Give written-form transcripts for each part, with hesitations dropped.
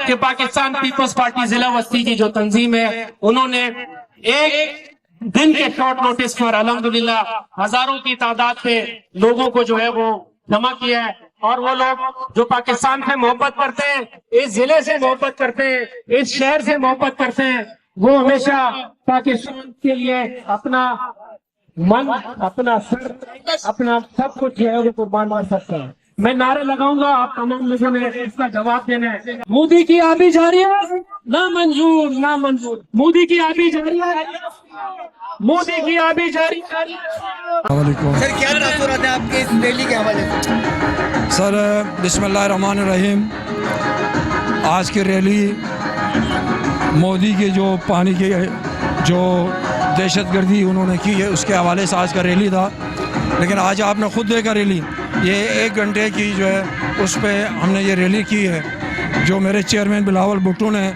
कि Pakistan peoples party जिला वस्ती की जो तंजीम है, उन्होंने एक दिन के शॉर्ट नोटिस पर अल्हम्दुलिल्लाह हजारों की तादाद पे लोगों को जो है वो जमा किया है। और वो लोग जो पाकिस्तान से मोहब्बत करते हैं, इस जिले से मोहब्बत करते हैं, इस शहर से मोहब्बत करते हैं, वो हमेशा पाकिस्तान के लिए अपना मन, अपना सर, अपना सब कुछ जो है वो कुर्बान कर सकते हैं। मैं नारे लगाऊंगा, आप तमाम लोगों ने इसका जवाब देना है। मोदी की आबी जारी है, ना मंजूर, ना मंजूर। मोदी की आबी जारी है, मोदी की आबी जारी है। सर क्या तासुरात है आपके इस रैली के हवाले से? सर बिस्मिल्लाहिर्रहमानिर्रहीम, आज की रैली मोदी के जो पानी के जो दहशतगर्दी उन्होंने की है उसके हवाले से आज का रैली था। लेकिन आज आपने खुद देखा रैली, ये 1 घंटे की जो है उस पर हमने ये रैली की है। जो मेरे चेयरमैन बिलावल भुट्टो ने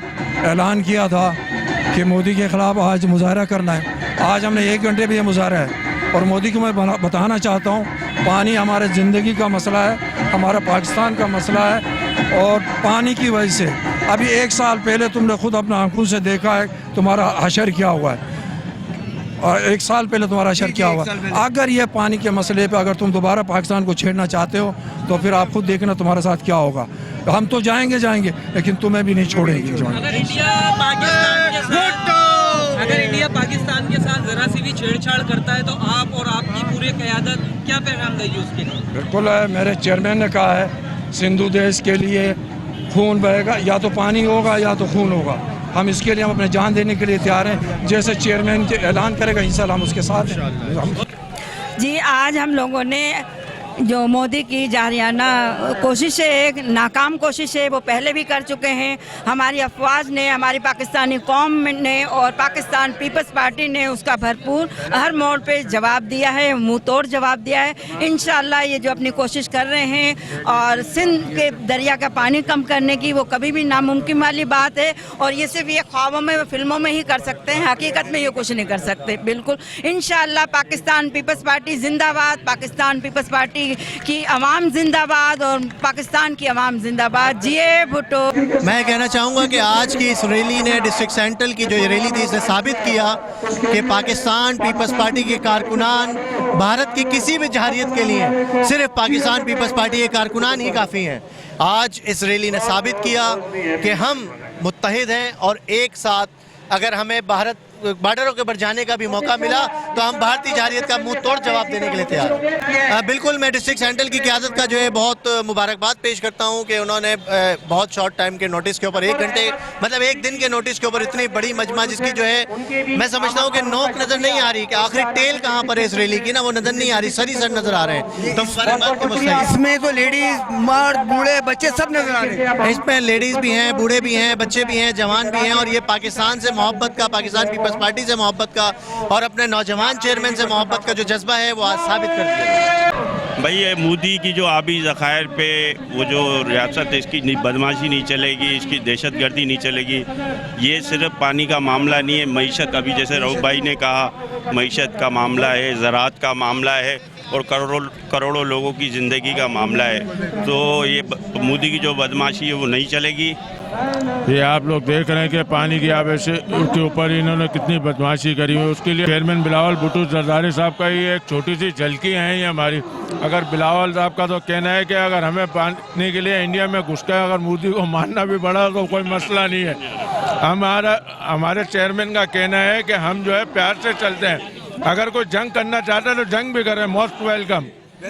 ऐलान किया था कि मोदी के ख़िलाफ़ आज मुजाहरा करना है, आज हमने 1 घंटे भी ये मुजाहरा है। और मोदी को मैं बताना चाहता हूँ, पानी हमारे ज़िंदगी का मसला है, हमारा पाकिस्तान का मसला है। और पानी की वजह से अभी 1 साल पहले तुमने खुद अपना आंखों से देखा है तुम्हारा हशर क्या हुआ है, और 1 साल पहले तुम्हारा हशर क्या हुआ। अगर ये पानी के मसले पे अगर तुम दोबारा पाकिस्तान को छेड़ना चाहते हो तो फिर आप खुद देखना तुम्हारे साथ क्या होगा। हम तो जाएंगे लेकिन तुम्हें भी नहीं छोड़ेंगे। अगर इंडिया पाकिस्तान के साथ जरा सी भी छेड़छाड़ करता है तो आप और आपकी पूरी क़यादत क्या पैगाम देगी उसके लिए? बिल्कुल है, मेरे चेयरमैन ने कहा है सिंधु देश के लिए खून बहेगा, या तो पानी होगा या तो खून होगा। हम इसके लिए हम अपने जान देने के लिए तैयार हैं। जैसे चेयरमैन के ऐलान करेगा इंशाल्लाह हम उसके साथ हैं। जी, आज हम लोगों ने जो मोदी की जारियाना कोशिश है, एक नाकाम कोशिश है, वो पहले भी कर चुके हैं। हमारी अफवाज ने, हमारी पाकिस्तानी कौम ने और पाकिस्तान पीपल्स पार्टी ने उसका भरपूर हर मोड़ पे जवाब दिया है, मुंह तोड़ जवाब दिया है। इंशाल्लाह ये जो अपनी कोशिश कर रहे हैं और सिंध के दरिया का पानी कम करने की, वो कभी भी नामुमकिन वाली बात है। और ये सिर्फ ये ख्वाबों में, फिल्मों में ही कर सकते हैं, हकीकत में ये कुछ नहीं कर सकते। बिल्कुल इंशाल्लाह पाकिस्तान पीपल्स पार्टी जिंदाबाद, पाकिस्तान पीपल्स पार्टी की अवाम जिंदाबाद और पाकिस्तान की अवाम जिंदाबाद। जिए भुट्टो। मैं कहना चाहूँगा कि आज की इस रैली ने, डिस्ट्रिक्ट सेंट्रल की जो ये रैली थी, इसने साबित किया कि पाकिस्तान पीपल्स पार्टी के कारकुनान भारत की किसी भी जमहूरियत के लिए सिर्फ पाकिस्तान पीपल्स पार्टी के कारकुनान ही काफ़ी हैं। आज इस रैली ने साबित किया कि हम मुत्तहिद हैं और एक साथ अगर हमें भारत बॉर्डरों के ऊपर जाने का भी मौका मिला तो हम भारतीय जमहूरियत का मुंह तोड़ जवाब देने के लिए तैयार हैं। बिल्कुल मैं डिस्ट्रिक्ट सेंट्रल की क़यादत का जो है बहुत मुबारकबाद पेश करता हूं कि उन्होंने बहुत शॉर्ट टाइम के नोटिस के ऊपर, 1 घंटे मतलब 1 दिन के नोटिस के ऊपर इतनी बड़ी मजमा, जिसकी जो है मैं समझता हूं कि नोक नज़र नहीं आ रही कि आखिर टेल कहाँ पर है इस रैली की ना, वो नज़र नहीं आ रही, सर ही सर नज़र आ रहे हैं। तो इसमें तो लेडीज, मर्द, बूढ़े, बच्चे सब नजर आ रहे हैं। इसमें लेडीज़ भी हैं, बूढ़े भी हैं, बच्चे भी हैं, जवान भी हैं। और ये पाकिस्तान से मोहब्बत का, पाकिस्तान पीपल्स पार्टी से मोहब्बत का और अपने नौजवान चेयरमैन से मोहब्बत का जो जज्बा है वो आज साबित कर दिया। भाई ये मोदी की जो आबी ज़खायर पे वो जो रियासत है, इसकी बदमाशी नहीं चलेगी, इसकी दहशतगर्दी नहीं चलेगी। ये सिर्फ पानी का मामला नहीं है, मईशत, अभी जैसे रऊफ भाई ने कहा, मईशत का मामला है, ज़राअत का मामला है और करोड़ों लोगों की ज़िंदगी का मामला है। तो ये मोदी की जो बदमाशी है वो नहीं चलेगी। ये आप लोग देख रहे हैं कि पानी की आबे के ऊपर इन्होंने कितनी बदमाशी करी हुई। उसके लिए चेयरमैन बिलावल भुट्टो जरदारी साहब का ये एक छोटी सी झलकी है ये हमारी। अगर बिलावल साहब का तो कहना है कि अगर हमें पानी के लिए इंडिया में घुस कर अगर मोदी को मारना भी पड़ा तो कोई मसला नहीं है। हमारे चेयरमैन का कहना है कि हम जो है प्यार से चलते हैं, अगर कोई जंग करना चाहता है तो जंग भी करें, मोस्ट वेलकम।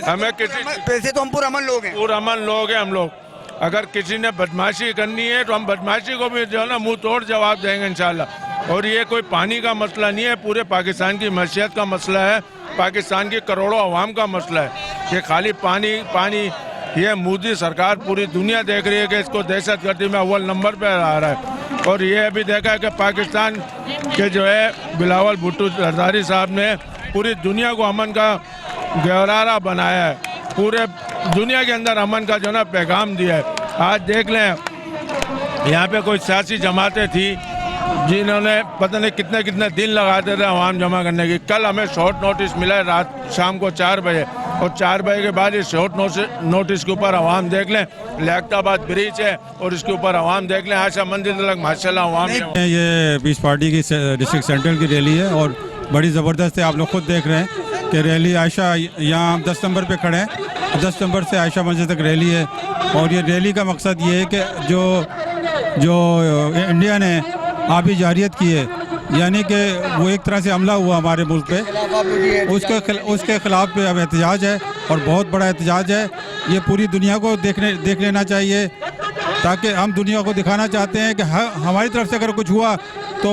हमें किसी पैसे तो हम पुरअमन लोग हैं, पुरअमन लोग हैं हम लोग। अगर किसी ने बदमाशी करनी है तो हम बदमाशी को भी जो है ना मुंह तोड़ जवाब देंगे इंशाल्लाह। और ये कोई पानी का मसला नहीं है, पूरे पाकिस्तान की मईशत का मसला है, पाकिस्तान की करोड़ों अवाम का मसला है। ये खाली पानी ये मोदी सरकार पूरी दुनिया देख रही है कि इसको दहशतगर्दी में अव्वल नंबर पर आ रहा है। और ये भी देखा है कि पाकिस्तान के जो है बिलावल भुट्टो जरदारी साहब ने पूरी दुनिया को अमन का गहरारा बनाया है, पूरे दुनिया के अंदर अमन का जो ना पैगाम दिया है। आज देख लें यहाँ पे कोई सियासी जमातें थी जिन्होंने पता नहीं कितने दिन लगाते थे अवाम जमा करने की। कल हमें शॉर्ट नोटिस मिला है रात शाम को 4 बजे, और 4 बजे के बाद ये शॉर्ट नोटिस के ऊपर आवाम देख लें, लियाकताबाद ब्रिज है और इसके ऊपर आवाम देख लें, आशा मंदिर तक माशाल्लाह आवाम है। ये पीस पार्टी की डिस्ट्रिक्ट सेंट्रल की रैली है और बड़ी ज़बरदस्त है। आप लोग खुद देख रहे हैं कि रैली आयशा, यहाँ हम 10 नंबर पे खड़े हैं, 10 नंबर से आयशा मंजिल तक रैली है। और ये रैली का मकसद ये है कि जो इंडिया ने आबी जारियत की है, यानी कि वो एक तरह से हमला हुआ हमारे मुल्क पे, उसके खिलाफ पे अब एहतजाज है और बहुत बड़ा एहतजाज है। ये पूरी दुनिया को देख लेना चाहिए, ताकि हम दुनिया को दिखाना चाहते हैं कि हमारी तरफ से अगर कुछ हुआ तो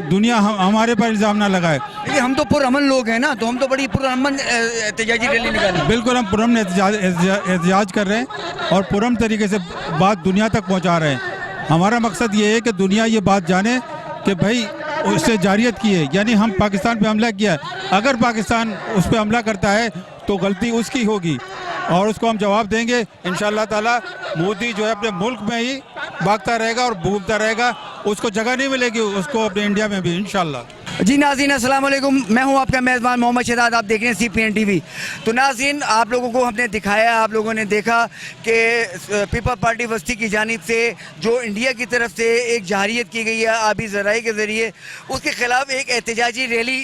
दुनिया हमारे पर इल्ज़ाम ना लगाए। देखिए हम तो पुरअमन लोग हैं ना, तो हम तो बड़ी पुरअमन एहतजाजी रैली निकालें। बिल्कुल, हम पुरअमन एहतजाज कर रहे हैं और पुरअमन तरीके से बात दुनिया तक पहुंचा रहे हैं। हमारा मकसद ये है कि दुनिया ये बात जाने कि भाई उससे जारियत की है, यानी हम पाकिस्तान पे हमला किया है। अगर पाकिस्तान उस पर हमला करता है तो गलती उसकी होगी और उसको हम जवाब देंगे इंशाअल्लाह ताला। मोदी जो है अपने मुल्क में ही भागता रहेगा और भूखता रहेगा, उसको जगह नहीं मिलेगी उसको अपने इंडिया में भी इंशाअल्लाह। जी नाज़रीन अस्सलाम वालेकुम, मैं हूं आपका मेज़बान मोहम्मद शहजाद, आप देख रहे हैं CPN TV। तो नाज़रीन आप लोगों को हमने दिखाया, आप लोगों ने देखा कि पीपल पार्टी वस्ती की जानिब से जो इंडिया की तरफ से एक जारियत की गई है आबी ज़राए के ज़रिए, उसके ख़िलाफ़ एक एहतजाजी रैली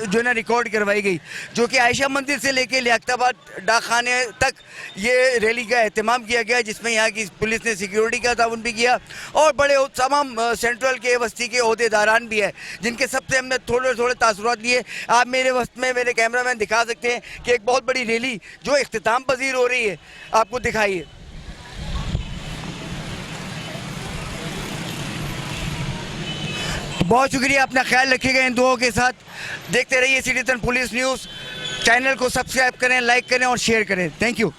जो है ना रिकॉर्ड करवाई गई, जो कि आयशा मंदिर से लेके लियाकताबाद डाकखाने तक ये रैली का एहतमाम किया गया, जिसमें यहाँ की पुलिस ने सिक्योरिटी का ताउन भी किया और बड़े तमाम सेंट्रल के वस्ती के ओहदेदारान भी है, जिनके सबसे हमने थोड़े थोड़े तासुरात लिए। आप मेरे वक्त में मेरे कैमरामैन दिखा सकते हैं कि एक बहुत बड़ी रैली जो इख्तिताम पजीर हो रही है, आपको दिखाइए। बहुत शुक्रिया, अपना ख्याल रखिएगा इन दुआओं के साथ। देखते रहिए सिटीजन पुलिस न्यूज़, चैनल को सब्सक्राइब करें, लाइक करें और शेयर करें। Thank you.